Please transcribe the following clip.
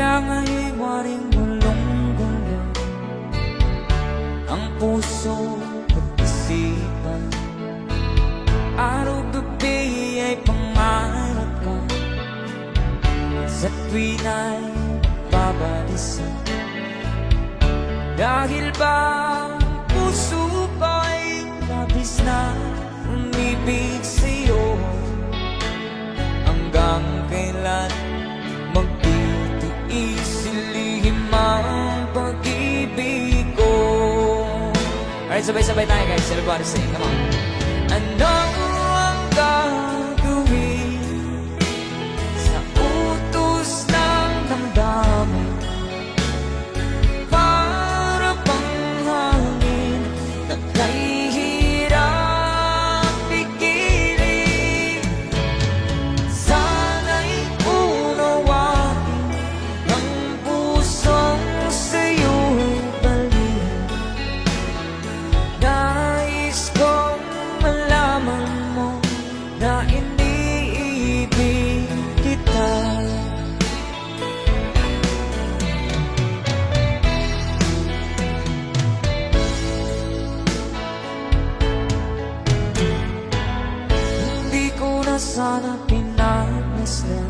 Kaya nga'y waring gulong-gulong ang puso at isipan. Araw-gabi ay pangarap ka, sa tuwin ay babalisan. Dahil ba ang puso ko'y labis na umibig sa'yo, hanggang kailan magtitiis lihim ang pag-ibig ko. Alright, sabay-sabay tayo guys. Everybody sing, come on. Ano ang gagawin sa utos ng damdamin? Para bang hangin na kahihirap pigilin. Sana'y unawain ang pusong sa'yo'y baliw. Nais kong malaman mo na iniibig kita. Hindi ko na sana pinagmasdan